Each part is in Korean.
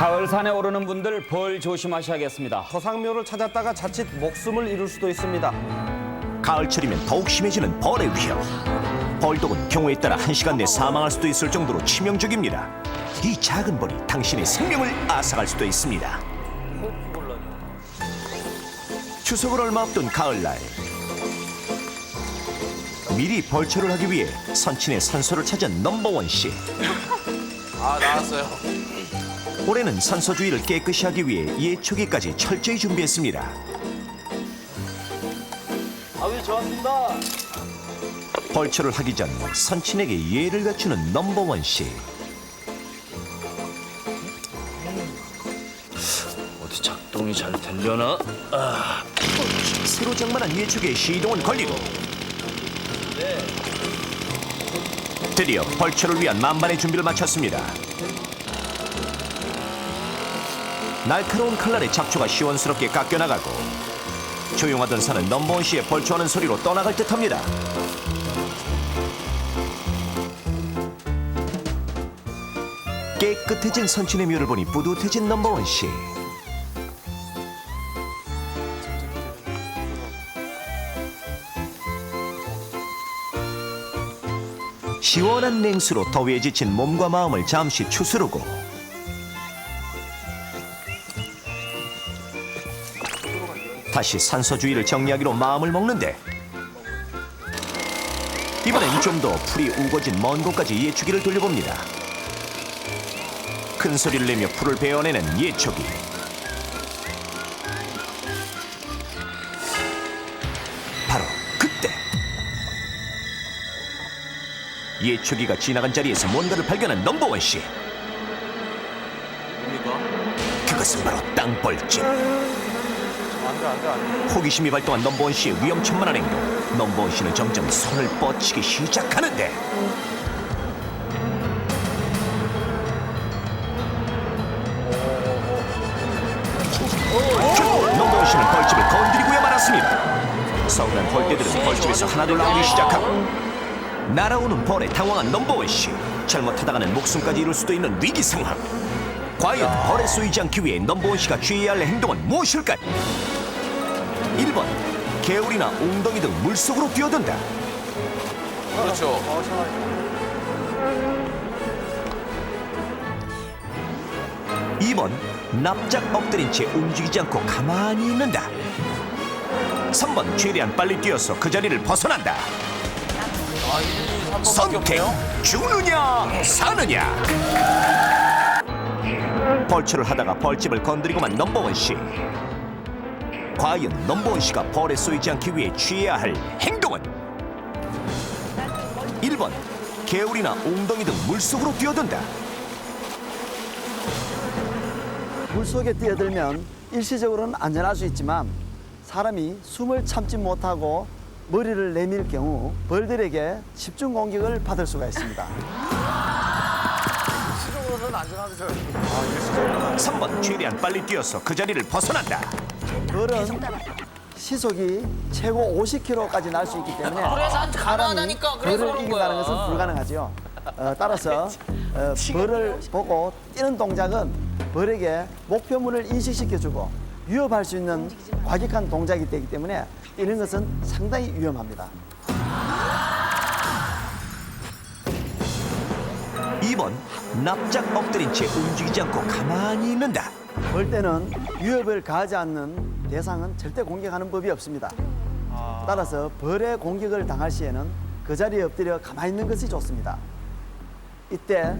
가을 산에 오르는 분들 벌 조심하셔야겠습니다. 서상묘를 찾았다가 자칫 목숨을 잃을 수도 있습니다. 가을철이면 더욱 심해지는 벌의 위험. 벌독은 경우에 따라 1시간 내 사망할 수도 있을 정도로 치명적입니다. 이 작은 벌이 당신의 생명을 앗아갈 수도 있습니다. 추석을 얼마 앞둔 가을날, 미리 벌초를 하기 위해 선친의 산소를 찾은 넘버원 씨. 아, 나왔어요. 올해는 산소 주위를 깨끗이 하기 위해 예초기까지 철저히 준비했습니다. 아버지 좋았습니다. 벌초를 하기 전 선친에게 예를 갖추는 넘버원 씨. 어디 작동이 잘 되려나? 새로 장만한 예초기의 시동은 걸리고 드디어 벌초를 위한 만반의 준비를 마쳤습니다. 날카로운 칼날의 잡초가 시원스럽게 깎여나가고 조용하던 산은 넘버원 씨의 벌초하는 소리로 떠나갈 듯합니다. 깨끗해진 선친의 묘를 보니 뿌듯해진 넘버원 씨. 시원한 냉수로 더위에 지친 몸과 마음을 잠시 추스르고 다시 산소 주위를 정리하기로 마음을 먹는데 이번엔 좀 더 풀이 우거진 먼 곳까지 예초기를 돌려봅니다. 큰 소리를 내며 풀을 베어내는 예초기. 바로 그때 예초기가 지나간 자리에서 뭔가를 발견한 넘버원 씨. 그것은 바로 땅벌집. 호기심이 발동한 넘버원 씨의 위험천만한 행동. 넘버원 씨는 점점 손을 뻗치기 시작하는데 결국 넘버원 씨는 벌집을 건드리고야 말았습니다. 서운한 벌떼들은 벌집에서 하나둘 나오기 시작하고 날아오는 벌에 당황한 넘버원 씨. 잘못하다가는 목숨까지 잃을 수도 있는 위기 상황. 과연 벌에 쏘이지 않기 위해 넘버원 씨가 취해야 할 행동은 무엇일까요? 1번, 개울이나 웅덩이 등 물속으로 뛰어든다. 그렇죠. 2번, 납작 엎드린 채 움직이지 않고 가만히 있는다. 3번, 최대한 빨리 뛰어서 그 자리를 벗어난다. 선택! 죽느냐 사느냐. 벌초를 하다가 벌집을 건드리고만 넘버원 씨. 과연 넘버원 씨가 벌에 쏘이지 않기 위해 취해야 할 행동은? 1번, 개울이나 웅덩이 등 물속으로 뛰어든다. 물속에 뛰어들면 일시적으로는 안전할 수 있지만 사람이 숨을 참지 못하고 머리를 내밀 경우 벌들에게 집중 공격을 받을 수가 있습니다. 3번, 최대한 빨리 뛰어서 그 자리를 벗어난다. 벌은 시속이 최고 50km까지 날 수 있기 때문에 사람이 가난하니까 그래서 벌을 그런 이긴다는 거야. 것은 불가능하죠. 따라서 벌을 보고 뛰는 동작은 벌에게 목표물을 인식시켜주고 위협할 수 있는 과격한 동작이 되기 때문에 뛰는 것은 상당히 위험합니다. 2번, 납작 엎드린 채 움직이지 않고 가만히 있는다. 벌떼는 위협을 가하지 않는 대상은 절대 공격하는 법이 없습니다. 따라서 벌의 공격을 당할 시에는 그 자리에 엎드려 가만히 있는 것이 좋습니다. 이때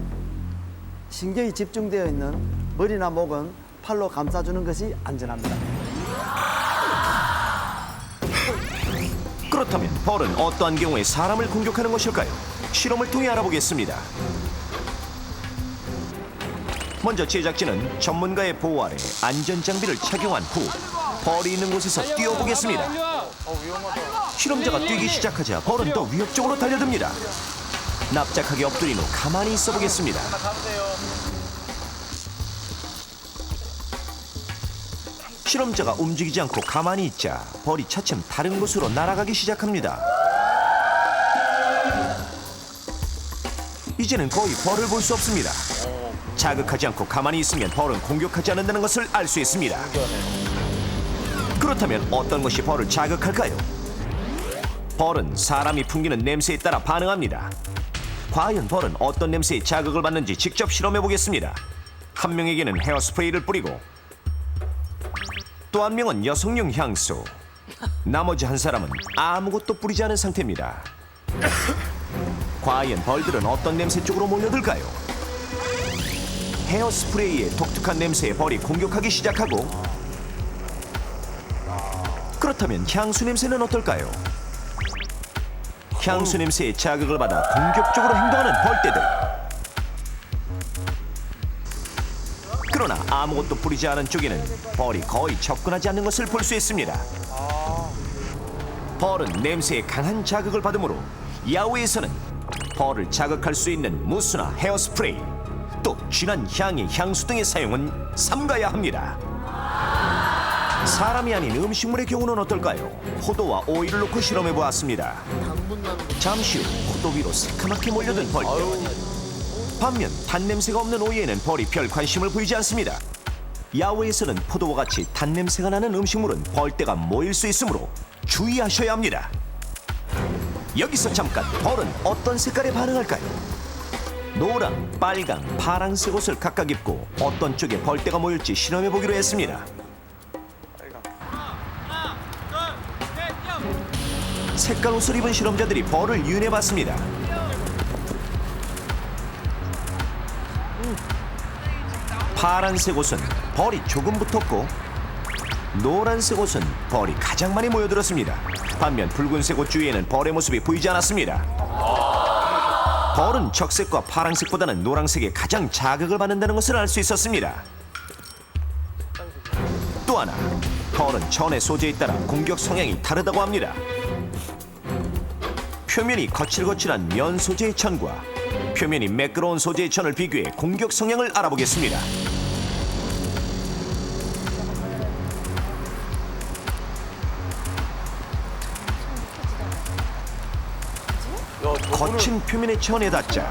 신경이 집중되어 있는 머리나 목은 팔로 감싸주는 것이 안전합니다. 그렇다면 벌은 어떠한 경우에 사람을 공격하는 것일까요? 실험을 통해 알아보겠습니다. 먼저 제작진은 전문가의 보호 아래 안전장비를 착용한 후 벌이 있는 곳에서 뛰어보겠습니다. 실험자가 뛰기 시작하자 벌은 더 위협적으로 달려듭니다. 납작하게 엎드린 후 가만히 있어 보겠습니다. 실험자가 움직이지 않고 가만히 있자 벌이 차츰 다른 곳으로 날아가기 시작합니다. 이제는 거의 벌을 볼 수 없습니다. 자극하지 않고 가만히 있으면 벌은 공격하지 않는다는 것을 알 수 있습니다. 그렇다면 어떤 것이 벌을 자극할까요? 벌은 사람이 풍기는 냄새에 따라 반응합니다. 과연 벌은 어떤 냄새에 자극을 받는지 직접 실험해 보겠습니다. 한 명에게는 헤어스프레이를 뿌리고 또 한 명은 여성용 향수, 나머지 한 사람은 아무것도 뿌리지 않은 상태입니다. 과연 벌들은 어떤 냄새 쪽으로 몰려들까요? 헤어스프레이의 독특한 냄새에 벌이 공격하기 시작하고, 그렇다면 향수 냄새는 어떨까요? 향수 냄새에 자극을 받아 공격적으로 행동하는 벌떼들. 그러나 아무것도 뿌리지 않은 쪽에는 벌이 거의 접근하지 않는 것을 볼 수 있습니다. 벌은 냄새에 강한 자극을 받으므로 야외에서는 벌을 자극할 수 있는 무스나 헤어스프레이, 또 진한 향의 향수 등의 사용은 삼가야 합니다. 사람이 아닌 음식물의 경우는 어떨까요? 포도와 오이를 넣고 실험해 보았습니다. 잠시 후 포도 위로 새카맣게 몰려든 벌떼. 반면 단냄새가 없는 오이에는 벌이 별 관심을 보이지 않습니다. 야외에서는 포도와 같이 단냄새가 나는 음식물은 벌떼가 모일 수 있으므로 주의하셔야 합니다. 여기서 잠깐, 벌은 어떤 색깔에 반응할까요? 노랑, 빨강, 파랑색 옷을 각각 입고 어떤 쪽에 벌떼가 모일지 실험해 보기로 했습니다. 색깔 옷을 입은 실험자들이 벌을 유인해 봤습니다. 파란색 옷은 벌이 조금 붙었고, 노란색 옷은 벌이 가장 많이 모여들었습니다. 반면 붉은색 옷 주위에는 벌의 모습이 보이지 않았습니다. 벌은 적색과 파란색보다는 노란색에 가장 자극을 받는다는 것을 알 수 있었습니다. 또 하나, 벌은 천의 소재에 따라 공격 성향이 다르다고 합니다. 표면이 거칠거칠한 면 소재의 천과 표면이 매끄러운 소재의 천을 비교해 공격 성향을 알아보겠습니다. 거친 표면의 천에 닿자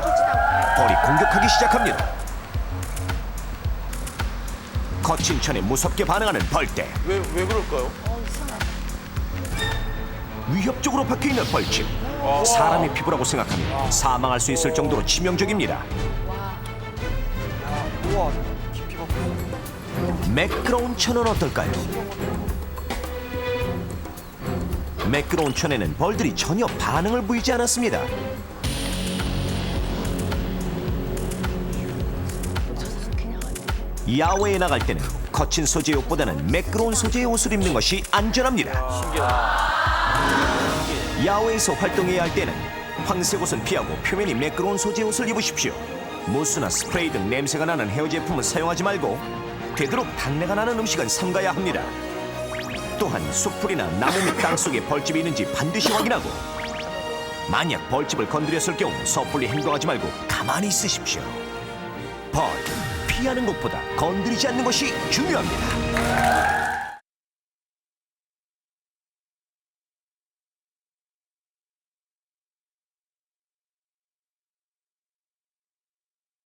벌이 공격하기 시작합니다. 거친 천에 무섭게 반응하는 벌떼. 왜 그럴까요? 위협적으로 박혀있는 벌집. 사람의 피부라고 생각하면 사망할 수 있을 정도로 치명적입니다. 우와, 깊이가 매끄러운 천은 어떨까요? 매끄러운 천에는 벌들이 전혀 반응을 보이지 않았습니다. 야외에 나갈 때는 거친 소재의 옷보다는 매끄러운 소재의 옷을 입는 것이 안전합니다. 야외에서 활동해야 할 때는 황색 옷은 피하고 표면이 매끄러운 소재의 옷을 입으십시오. 무스나 스프레이 등 냄새가 나는 헤어 제품은 사용하지 말고 되도록 단내가 나는 음식은 삼가야 합니다. 또한 숲풀이나 나무 및 땅속에 벌집이 있는지 반드시 확인하고, 만약 벌집을 건드렸을 경우 섣불리 행동하지 말고 가만히 있으십시오. 벌, 피하는 것보다 건드리지 않는 것이 중요합니다.